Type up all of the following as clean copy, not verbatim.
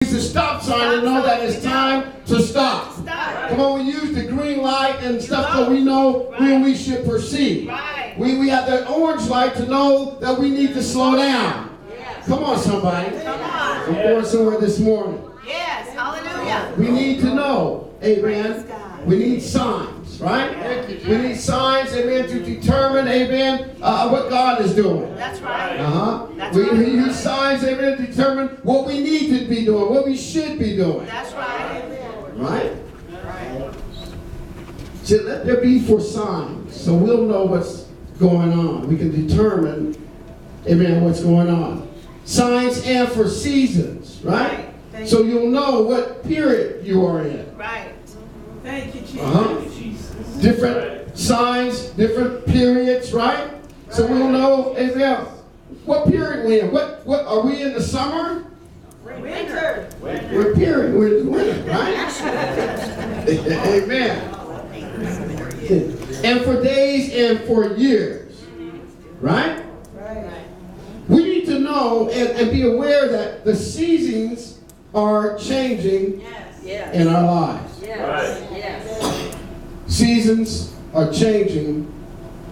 Use the stop sign to know that it's time to stop. Come on, we use the green light and stuff so we know when we should proceed. We have that orange light to know that we need to slow down. Come on, somebody. I'm going somewhere this morning. Yes, hallelujah. We need to know, amen. We need signs, right? We need signs, amen, to determine, amen, what God is doing. That's right. We use signs, amen, to determine what we need to be doing, what we should be doing. That's right. Right? So let there be for signs, so we'll know what's going on. We can determine, amen, what's going on. Signs and for seasons, right? So you'll know what period you are in. Right. Thank you, Jesus. Different signs, different periods, right? So we'll know, amen, what period we're in. What are we in the summer? Winter. We're period. We're in the winter, right? Amen. And for days and for years, right? We need to know and be aware that the seasons are changing in our lives. Seasons are changing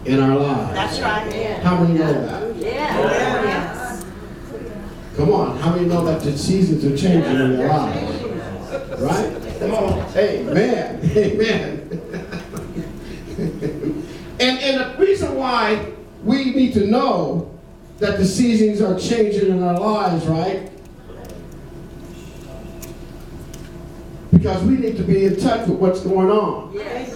in our lives. That's right. How many know that? Yes. Come on, how many know that the seasons are changing in their lives? Right? Come on. Amen. Amen. And the reason why we need to know that the seasons are changing in our lives, right? Because we need to be in touch with what's going on. Yes.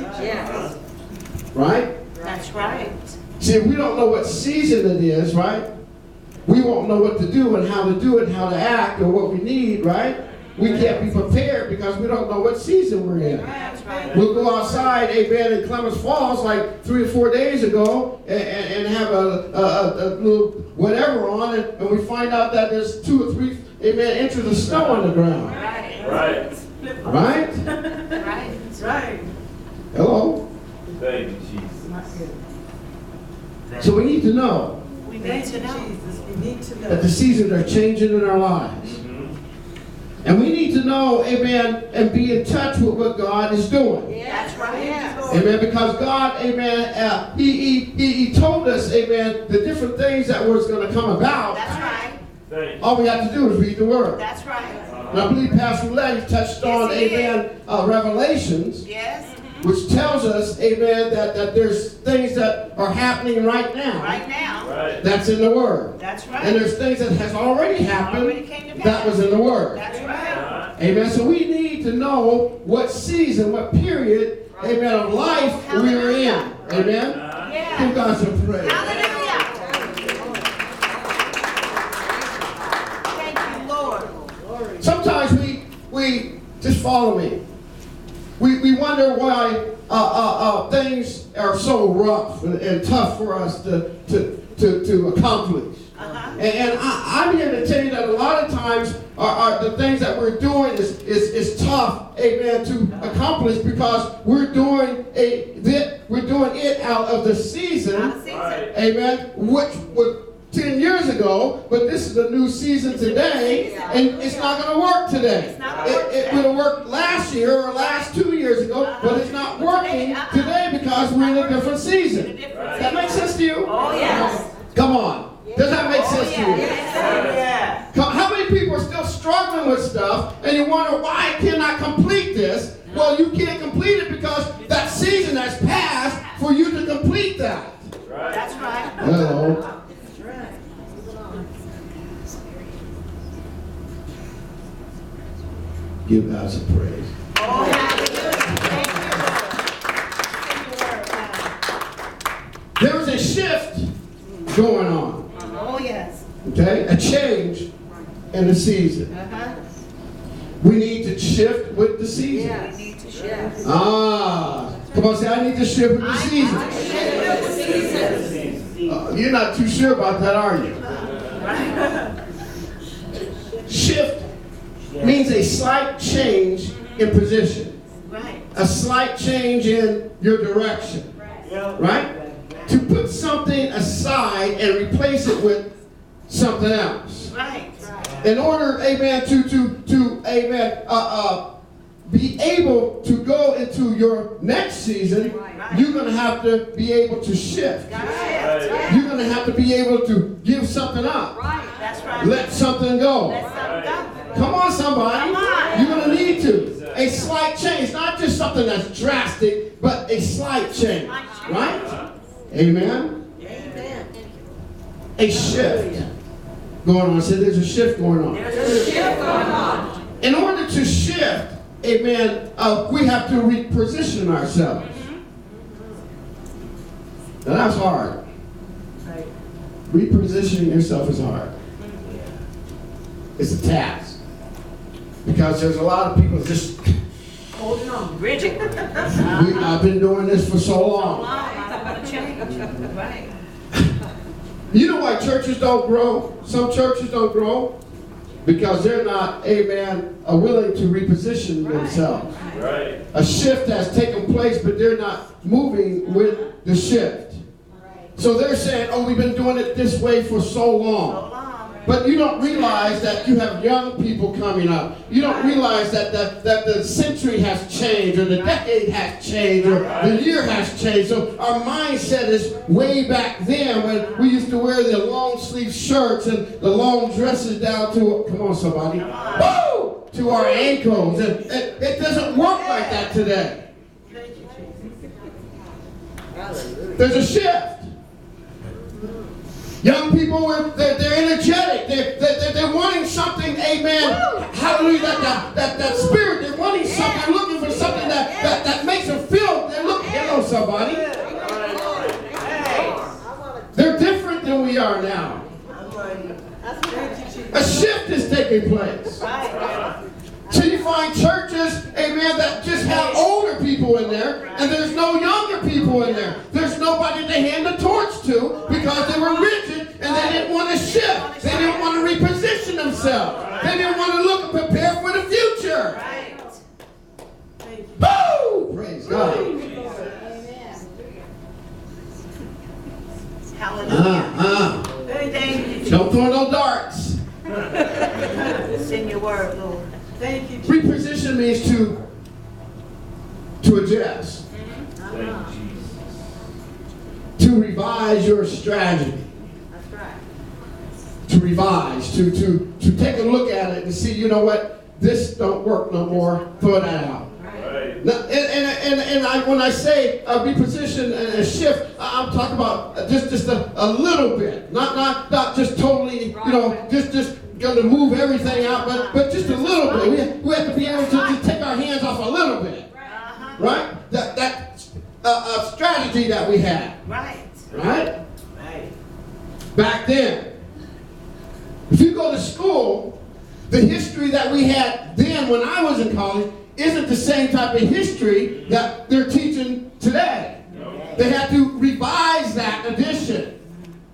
Right? That's right. See, if we don't know what season it is, right? We won't know what to do and how to do it, how to act, or what we need, right? We can't be prepared because we don't know what season we're in. That's right. We'll go outside, amen, in Clemens Falls like 3 or 4 days ago and have a little whatever on, and we find out that there's 2 or 3, amen, inches of snow on the ground. Right. Right? Right. Hello? Thank you, Jesus. So we need to know We need to know. We need to know. that the seasons are changing in our lives. And we need to know, amen, and be in touch with what God is doing. That's right. Amen, because God, amen, he told us, amen, the different things that was going to come about. That's right. All we have to do is read the Word. That's right. And I believe Pastor Letty touched on, Yes, he amen, Revelations, Yes. which tells us, amen, that there's things that are happening right now. Right now. That's in the Word. That's right. And there's things that has already happened Already came to pass. that was in the Word. That's right. Amen. So we need to know what season, what period, amen, of life we are in. Amen. Yeah. Give God some praise. Hallelujah. Thank you, Lord. Sometimes we just follow me. We wonder why things are so rough and tough for us to accomplish. And I'm here to tell you that a lot of times the things that we're doing is tough, amen, to accomplish because we're doing it out of the season, amen, which was 10 years ago, but this is a new season today, and it's not going to work today. It would have worked last year or last 2 years ago, but it's not working today because we're in a different season. Does that make sense to you? Oh, yes. Come on. Does that make sense to you? Yes. How many people are still struggling with stuff and you wonder why I cannot complete this? Well, you can't complete it because that season has passed for you to complete that. That's right. Hello. Give God some praise. Oh, hallelujah. Thank you. There is a shift going on. Oh, yes. Okay? A change in the season. We need to shift with the season. We need to share. Come on, say, I need to shift with the season. You're not too sure about that, are you? Shift means a slight change in position. Right. A slight change in your direction. Right? To put something aside and replace it with something else. Right. In order, amen, amen, be able to go into your next season, you're going to have to be able to shift. You're going to have to be able to give something up. That's right. Let something go. Let something go. Come on, somebody. Come on. You're going to need to. A slight change, not just something that's drastic, but a slight change. Right? Amen? Amen. A shift going on. I said there's a shift going on. There's a shift going on. In order to shift, amen, we have to reposition ourselves. Now that's hard. Right. Repositioning yourself is hard. It's a task. Because there's a lot of people just, Holding on. Bridget. I've been doing this for so long. I'm going to change. Right. You know why churches don't grow? Some churches don't grow because they're not, amen, willing to reposition themselves. Right. A shift has taken place, but they're not moving with the shift. So they're saying, oh, we've been doing it this way for so long. But you don't realize that you have young people coming up. You don't realize that the century has changed, or the decade has changed, or the year has changed. So our mindset is way back then when we used to wear the long sleeve shirts and the long dresses down to, come on somebody, woo, to our ankles. And it doesn't work like that today. There's a shift. Young people, they're energetic. They're wanting something, amen. Hallelujah, that spirit. They're wanting something. They're looking for something that makes them feel. They're looking, hello, somebody. They're different than we are now. A shift is taking place. So you find churches, amen, that just have older people in there, and there's no younger people in there. There's nobody to hand the torch to because they were rigid and they didn't want to shift. They didn't want to reposition themselves. They didn't want to look and prepare for the future. Woo! Praise God. Hallelujah. Thank you. Don't throw no darts. It's in your word, Lord. Thank you. Reposition means to adjust. To revise your strategy. That's right. To revise, to take a look at it and see, you know what, this don't work no more, throw that out. Right. Now, when I say reposition and shift, I'm talking about just a little bit, not just totally, you know, just going to move everything out, but just a little bit. We have to be able to just take our hands off a little bit, right? That strategy that we had, right? Back then, if you go to school, the history that we had then when I was in college isn't the same type of history that they're teaching today. They had to revise that edition.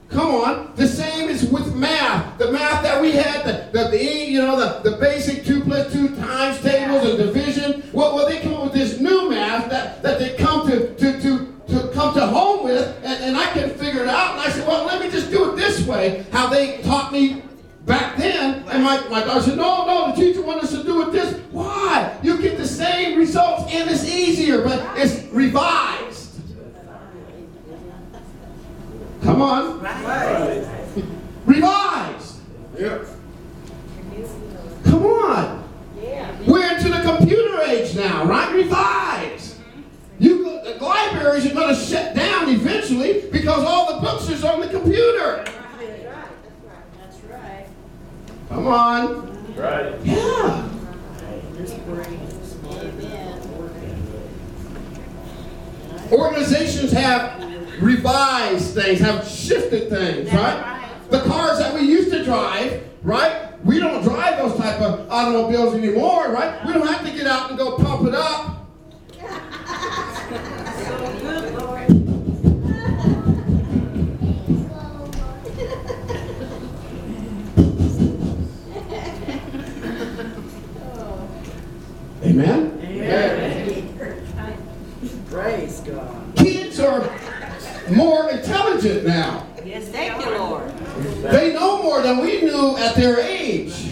Come on. The same is with math. The math that we had, the basic 2 + 2 times tables and division. Well, they come up with this new math that they come to home with, and I can figure it out. And I said, well, let me just do it this way, how they taught me back then. And my daughter said, no, the teacher wanted us to do it this. Why? You get the same results, and it's easier, but it's revised. Come on. Revised. Yeah. Come on. We're into the computer age now, right? Revised. The libraries are going to shut down eventually because all the books are on the computer. That's right. Come on. Right. Yeah. Organizations have revised things, have shifted things, right? The cars that we used to drive, right? We don't drive those type of automobiles anymore, right? We don't have to get out and go pump it up. Amen? Amen. Praise God. Kids are more intelligent now. Yes, thank you, Lord. They know more than we knew at their age.